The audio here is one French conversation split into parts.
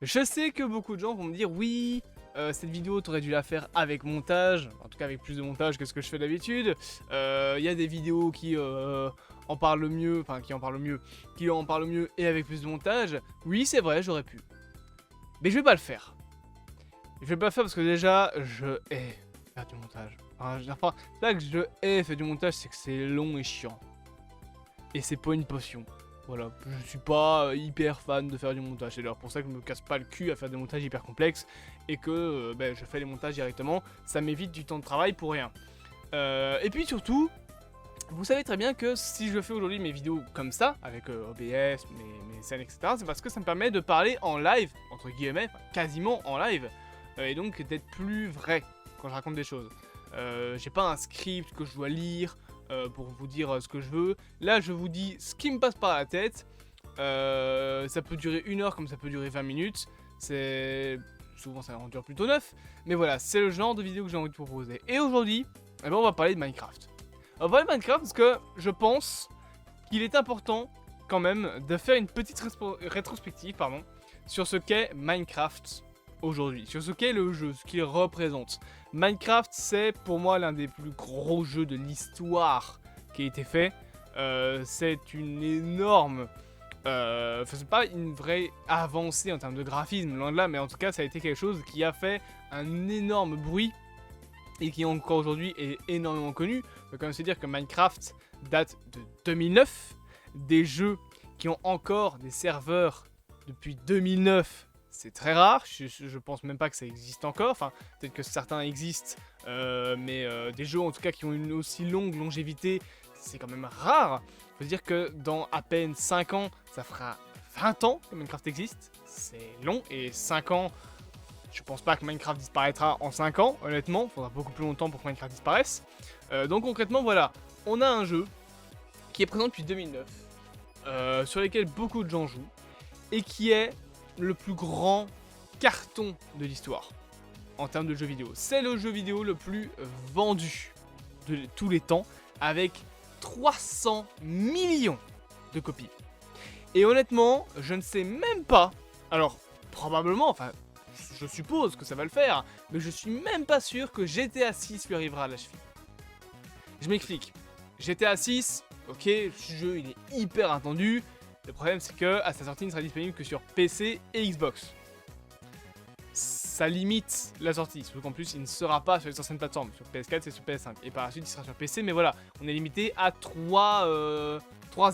Je sais que beaucoup de gens vont me dire oui, cette vidéo t'aurais dû la faire avec montage, en tout cas avec plus de montage que ce que je fais d'habitude. Il y a des vidéos qui en parlent le mieux, enfin qui en parlent mieux et avec plus de montage. Oui, c'est vrai, j'aurais pu. Mais je vais pas le faire. Je vais pas le faire parce que déjà, je hais faire du montage. Enfin, c'est pas que je hais faire du montage, c'est que c'est long et chiant. Et c'est pas une potion. Voilà, je suis pas hyper fan de faire du montage. C'est d'ailleurs pour ça que je me casse pas le cul à faire des montages hyper complexes et que je fais les montages directement. Ça m'évite du temps de travail pour rien. Et puis surtout, vous savez très bien que si je fais aujourd'hui mes vidéos comme ça, avec OBS, mes scènes, etc., c'est parce que ça me permet de parler en live, entre guillemets, enfin, quasiment en live, et donc d'être plus vrai quand je raconte des choses. J'ai pas un script que je dois lire pour vous dire ce que je veux. Là, je vous dis ce qui me passe par la tête. Ça peut durer 1 heure comme ça peut durer 20 minutes. Souvent ça en dure plutôt 9. Mais voilà, c'est le genre de vidéo que j'ai envie de vous proposer. Et aujourd'hui, on va parler de Minecraft. On va parler de Minecraft parce que je pense qu'il est important quand même de faire une petite rétrospective sur ce qu'est Minecraft aujourd'hui, sur ce qu'est le jeu, ce qu'il représente. Minecraft, c'est pour moi l'un des plus gros jeux de l'histoire qui a été fait. C'est une énorme... c'est pas une vraie avancée en termes de graphisme, loin de là, mais en tout cas, ça a été quelque chose qui a fait un énorme bruit et qui encore aujourd'hui est énormément connu. Il faut quand même se dire que Minecraft date de 2009. Des jeux qui ont encore des serveurs depuis 2009, c'est très rare. Je pense même pas que ça existe encore. Enfin, peut-être que certains existent, mais des jeux en tout cas qui ont une aussi longue longévité, c'est quand même rare. Il faut se dire que dans à peine 5 ans, ça fera 20 ans que Minecraft existe. C'est long, et 5 ans... Je pense pas que Minecraft disparaîtra en 5 ans, honnêtement. Il faudra beaucoup plus longtemps pour que Minecraft disparaisse. Donc concrètement, voilà. On a un jeu qui est présent depuis 2009, sur lequel beaucoup de gens jouent, et qui est le plus grand carton de l'histoire en termes de jeux vidéo. C'est le jeu vidéo le plus vendu de tous les temps, avec 300 millions de copies. Et honnêtement, je ne sais même pas... Alors, probablement, enfin... Je suppose que ça va le faire, mais je suis même pas sûr que GTA 6 lui arrivera à la cheville. Je m'explique. GTA 6, ok, ce jeu il est hyper attendu. Le problème c'est que à sa sortie il ne sera disponible que sur PC et Xbox. Ça limite la sortie, surtout qu'en plus il ne sera pas sur les anciennes plateformes, sur PS4 et sur PS5. Et par la suite il sera sur PC, mais voilà, on est limité à 3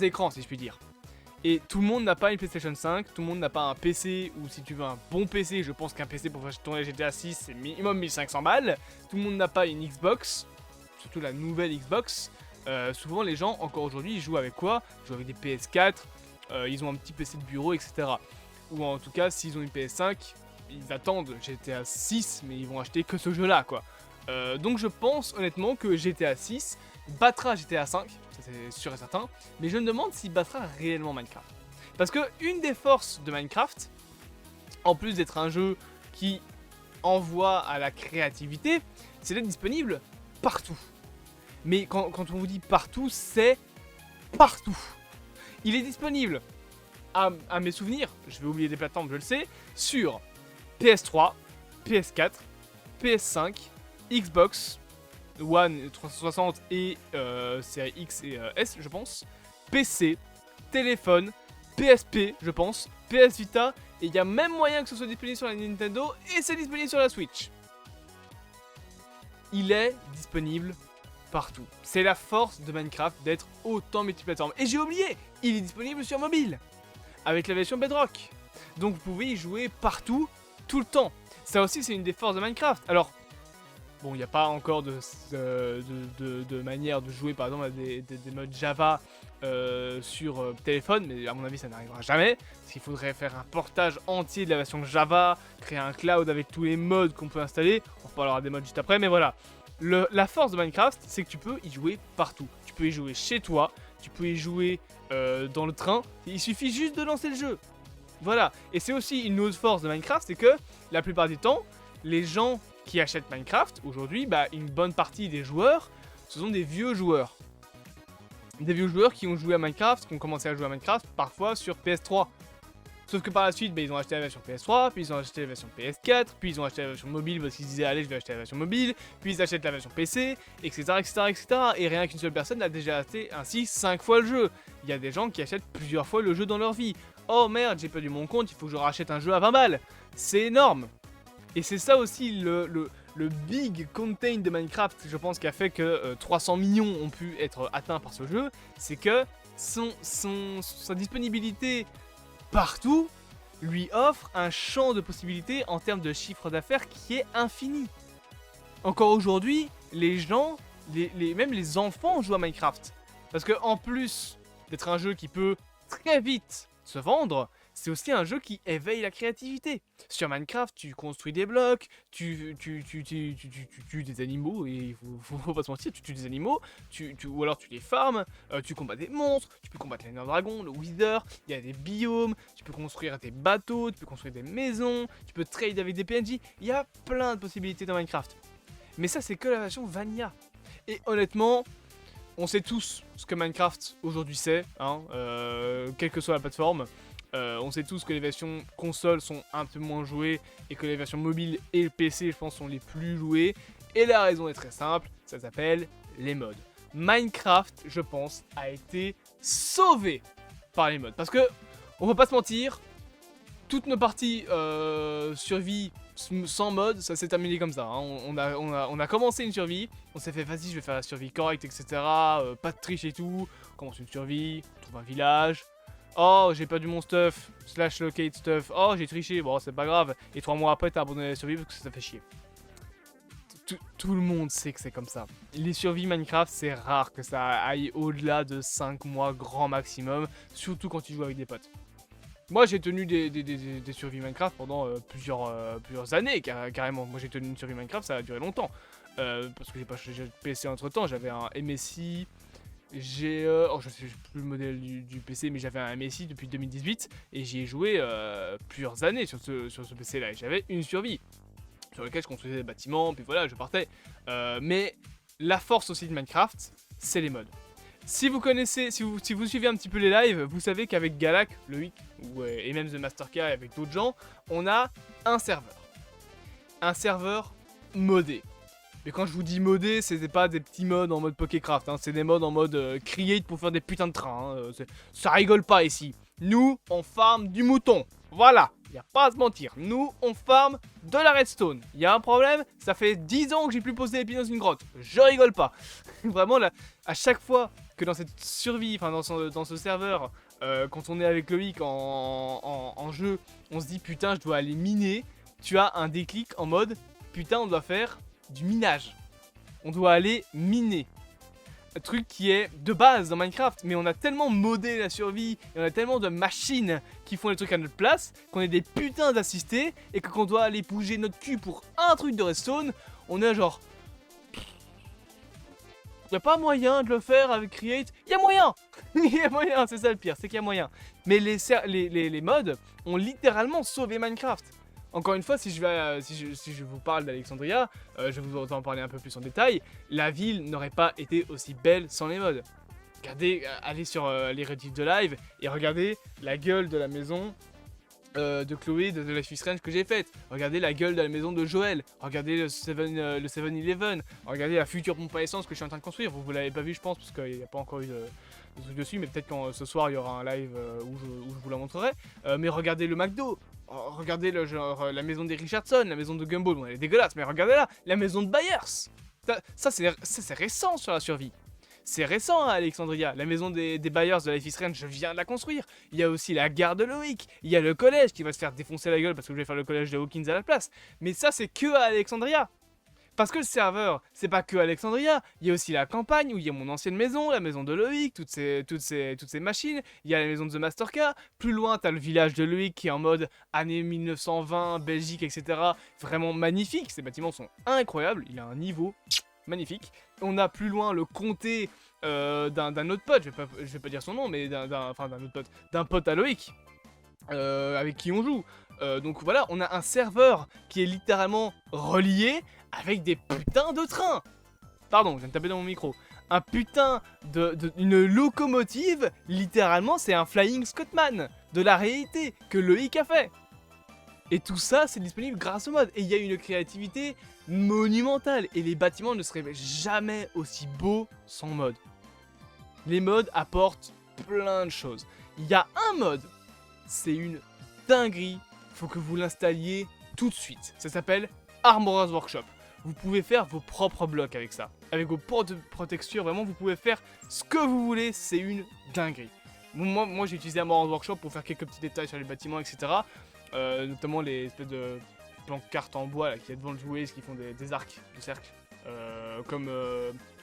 écrans si je puis dire. Et tout le monde n'a pas une PlayStation 5, tout le monde n'a pas un PC, ou si tu veux un bon PC, je pense qu'un PC pour faire tourner GTA 6 c'est minimum 1500 balles. Tout le monde n'a pas une Xbox, surtout la nouvelle Xbox. Souvent les gens, encore aujourd'hui, ils jouent avec quoi? Ils jouent avec des PS4, ils ont un petit PC de bureau, etc. Ou en tout cas, s'ils ont une PS5, ils attendent GTA 6, mais ils vont acheter que ce jeu-là, quoi. Donc je pense honnêtement que GTA 6 battra GTA 5, ça c'est sûr et certain, mais je me demande s'il battra réellement Minecraft. Parce que une des forces de Minecraft, en plus d'être un jeu qui envoie à la créativité, c'est d'être disponible partout. Mais quand on vous dit partout, c'est partout. Il est disponible, à mes souvenirs, je vais oublier des plateformes, je le sais, sur PS3, PS4, PS5, Xbox One 360 et série X et S, je pense, PC, téléphone, PSP, je pense, PS Vita, et il y a même moyen que ce soit disponible sur la Nintendo, et c'est disponible sur la Switch. Il est disponible partout. C'est la force de Minecraft d'être autant multiplateforme. Et j'ai oublié, il est disponible sur mobile, avec la version Bedrock. Donc vous pouvez y jouer partout, tout le temps. Ça aussi c'est une des forces de Minecraft. Alors, bon, il n'y a pas encore de manière de jouer par exemple à des modes Java sur téléphone, mais à mon avis ça n'arrivera jamais, parce qu'il faudrait faire un portage entier de la version Java, créer un cloud avec tous les modes qu'on peut installer, on reparlera des modes juste après, mais voilà. La force de Minecraft, c'est que tu peux y jouer partout. Tu peux y jouer chez toi, tu peux y jouer dans le train, il suffit juste de lancer le jeu. Voilà, et c'est aussi une autre force de Minecraft, c'est que la plupart du temps, les gens qui achètent Minecraft, aujourd'hui, une bonne partie des joueurs, ce sont des vieux joueurs. Des vieux joueurs qui ont joué à Minecraft, qui ont commencé à jouer à Minecraft, parfois sur PS3. Sauf que par la suite, ils ont acheté la version PS3, puis ils ont acheté la version PS4, puis ils ont acheté la version mobile parce qu'ils disaient allez je vais acheter la version mobile, puis ils achètent la version PC, etc. etc., etc. Et rien qu'une seule personne a déjà acheté ainsi 5 fois le jeu. Il y a des gens qui achètent plusieurs fois le jeu dans leur vie. Oh merde, j'ai perdu mon compte, il faut que je rachète un jeu à 20 balles. C'est énorme. Et c'est ça aussi le big content de Minecraft, je pense, qui a fait que 300 millions ont pu être atteints par ce jeu, c'est que sa disponibilité partout lui offre un champ de possibilités en termes de chiffre d'affaires qui est infini. Encore aujourd'hui, les gens, même les enfants jouent à Minecraft. Parce que en plus d'être un jeu qui peut très vite se vendre, c'est aussi un jeu qui éveille la créativité. Sur Minecraft, tu construis des blocs, tu tues des animaux, et il faut pas se mentir, tu tues des animaux, ou alors tu les farmes, tu combats des monstres, tu peux combattre l'Ender Dragon, le Wither, il y a des biomes, tu peux construire des bateaux, tu peux construire des maisons, tu peux trade avec des PNJ, il y a plein de possibilités dans Minecraft. Mais ça, c'est que la version Vanilla. Et honnêtement, on sait tous ce que Minecraft aujourd'hui c'est, hein, quelle que soit la plateforme. On sait tous que les versions consoles sont un peu moins jouées et que les versions mobiles et le PC, je pense, sont les plus jouées. Et la raison est très simple, ça s'appelle les mods. Minecraft, je pense, a été sauvé par les mods. Parce que, on va pas se mentir, toutes nos parties survie sans mode, ça s'est terminé comme ça. Hein. On a commencé une survie, on s'est fait vas-y, je vais faire la survie correcte, etc. Pas de triche et tout. On commence une survie, on trouve un village. Oh, j'ai perdu mon stuff, slash locate stuff. Oh, j'ai triché, bon, c'est pas grave. Et 3 mois après, t'as abandonné la survie parce que ça fait chier. Tout le monde sait que c'est comme ça. Les survies Minecraft, c'est rare que ça aille au-delà de 5 mois grand maximum, surtout quand tu joues avec des potes. Moi, j'ai tenu des survies Minecraft pendant plusieurs années, carrément. Moi, j'ai tenu une survie Minecraft, ça a duré longtemps. Parce que j'ai pas changé de PC entre-temps, j'avais un MSI... je sais plus le modèle du PC, mais j'avais un MSI depuis 2018 et j'y ai joué plusieurs années sur ce PC là et j'avais une survie sur laquelle je construisais des bâtiments, puis voilà, je partais. Mais la force aussi de Minecraft, c'est les mods. Si vous connaissez, si vous suivez un petit peu les lives, vous savez qu'avec Galak, Loïc, et même The Master K et avec d'autres gens, on a un serveur. Un serveur modé. Mais quand je vous dis modé, c'était pas des petits mods en mode Pokécraft, hein, c'est des mods en mode create pour faire des putains de trains. Hein, ça rigole pas ici. Nous, on farm du mouton. Voilà, y a pas à se mentir. Nous, on farm de la redstone. Y a un problème, ça fait 10 ans que j'ai plus posé les pieds dans une grotte. Je rigole pas. Vraiment, là, à chaque fois que dans cette survie, enfin dans ce serveur, quand on est avec Loïc en jeu, on se dit putain, je dois aller miner. Tu as un déclic en mode putain, on doit faire du minage. On doit aller miner. Un truc qui est de base dans Minecraft, mais on a tellement modé la survie, et on a tellement de machines qui font les trucs à notre place, qu'on est des putains d'assistés, et que quand on doit aller bouger notre cul pour un truc de redstone, on est genre... Y a pas moyen de le faire avec Create. Y a moyen. Y a moyen, c'est ça le pire, c'est qu'il y a moyen. Mais les mods ont littéralement sauvé Minecraft. Encore une fois, si je vous parle d'Alexandria, je vais vous en parler un peu plus en détail. La ville n'aurait pas été aussi belle sans les mods. Regardez, allez sur les Reddit de live et regardez la gueule de la maison de Chloé de Life is Strange que j'ai faite. Regardez la gueule de la maison de Joël. Regardez le 7-Eleven. Regardez la future pompe à essence que je suis en train de construire. Vous l'avez pas vu, je pense, parce qu'il n'y a pas encore eu de truc dessus, mais peut-être quand ce soir il y aura un live où je vous la montrerai. Mais regardez le McDo. Regardez la maison des Richardson, la maison de Gumball. Bon, elle est dégueulasse, mais regardez là, la maison de Byers. Ça c'est récent sur la survie. C'est récent à Alexandria, la maison des Byers de Life is Strange, je viens de la construire. Il y a aussi la gare de Loïc, il y a le collège qui va se faire défoncer la gueule parce que je vais faire le collège de Hawkins à la place. Mais ça c'est que à Alexandria. Parce que le serveur, c'est pas que Alexandria, il y a aussi la campagne où il y a mon ancienne maison, la maison de Loïc, toutes ces machines, il y a la maison de The Master K, plus loin t'as le village de Loïc qui est en mode années 1920, Belgique, etc. Vraiment magnifique, ces bâtiments sont incroyables, il a un niveau magnifique. On a plus loin le comté d'un autre pote, je vais pas dire son nom, mais d'un pote à Loïc, avec qui on joue. Donc voilà, on a un serveur qui est littéralement relié avec des putains de trains. Pardon, je viens de taper dans mon micro. Un putain une locomotive, littéralement c'est un Flying Scotsman. de la réalité que Loïc a fait. Et tout ça, c'est disponible grâce au mode. Et il y a une créativité monumentale. Et les bâtiments ne seraient jamais aussi beaux sans mode. Les modes apportent plein de choses. Il y a un mode, c'est une dinguerie. Faut que vous l'installiez tout de suite. Ça s'appelle Armorer's Workshop. Vous pouvez faire vos propres blocs avec ça. Avec vos propres textures, vraiment, vous pouvez faire ce que vous voulez. C'est une dinguerie. Moi j'ai utilisé Armorer's Workshop pour faire quelques petits détails sur les bâtiments, etc. Notamment les espèces de pancartes en bois là, qui est devant le jouet, qui font des arcs de cercle. Comme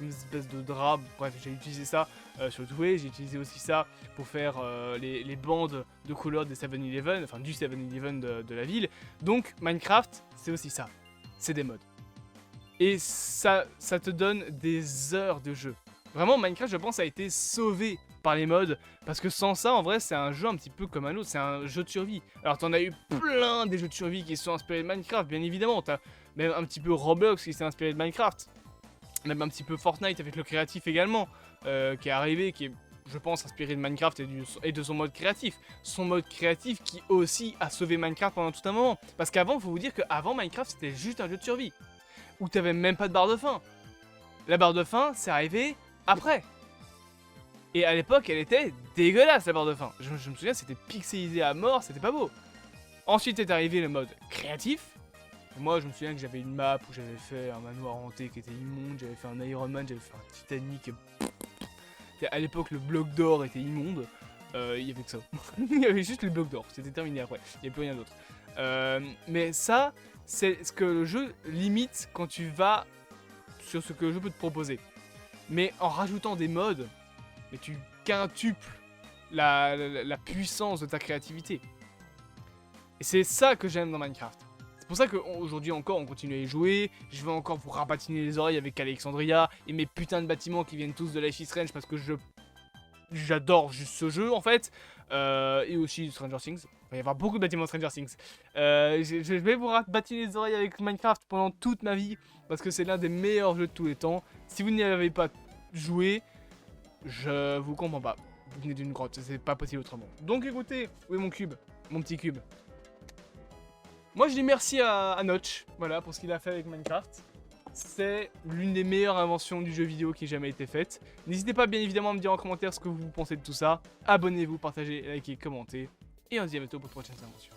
une espèce de drap, bref j'ai utilisé ça sur le jouet, j'ai utilisé aussi ça pour faire les bandes de couleurs des 7-Eleven, enfin du 7-Eleven de la ville. Donc Minecraft c'est aussi ça, c'est des mods. Et ça te donne des heures de jeu. Vraiment Minecraft je pense a été sauvé par les mods, parce que sans ça en vrai c'est un jeu un petit peu comme un autre, c'est un jeu de survie. Alors t'en as eu plein des jeux de survie qui sont inspirés de Minecraft bien évidemment, t'as même un petit peu Roblox qui s'est inspiré de Minecraft, même un petit peu Fortnite avec le créatif également, qui est arrivé, qui est je pense inspiré de Minecraft et de son mode créatif. Son mode créatif qui aussi a sauvé Minecraft pendant tout un moment, parce qu'avant faut vous dire qu'avant Minecraft c'était juste un jeu de survie, où t'avais même pas de barre de faim. La barre de faim c'est arrivé après. Et à l'époque, elle était dégueulasse la barre de faim. Je me souviens, c'était pixelisé à mort, c'était pas beau. Ensuite est arrivé le mode créatif. Moi, je me souviens que j'avais une map où j'avais fait un manoir hanté qui était immonde, j'avais fait un Iron Man, j'avais fait un Titanic. À l'époque, le bloc d'or était immonde. Il y avait que ça. Il y avait juste le bloc d'or, c'était terminé après. Il n'y a plus rien d'autre. Mais ça, c'est ce que le jeu limite quand tu vas sur ce que le jeu peut te proposer. Mais en rajoutant des modes, mais tu quintuples la puissance de ta créativité. Et c'est ça que j'aime dans Minecraft. C'est pour ça qu'aujourd'hui encore on continue à y jouer. Je vais encore vous rabatiner les oreilles avec Alexandria et mes putains de bâtiments qui viennent tous de Life is Strange parce que j'adore juste ce jeu en fait. Et aussi Stranger Things. Il va y avoir beaucoup de bâtiments Stranger Things. Je vais vous rabatiner les oreilles avec Minecraft pendant toute ma vie parce que c'est l'un des meilleurs jeux de tous les temps. Si vous n'y avez pas joué, je vous comprends pas. Vous venez d'une grotte, c'est pas possible autrement. Donc écoutez, où est mon cube? Mon petit cube. Moi je dis merci à Notch, voilà, pour ce qu'il a fait avec Minecraft. C'est l'une des meilleures inventions du jeu vidéo qui ait jamais été faite. N'hésitez pas bien évidemment à me dire en commentaire ce que vous pensez de tout ça. Abonnez-vous, partagez, likez, commentez. Et on se dit à bientôt pour de prochaines inventions.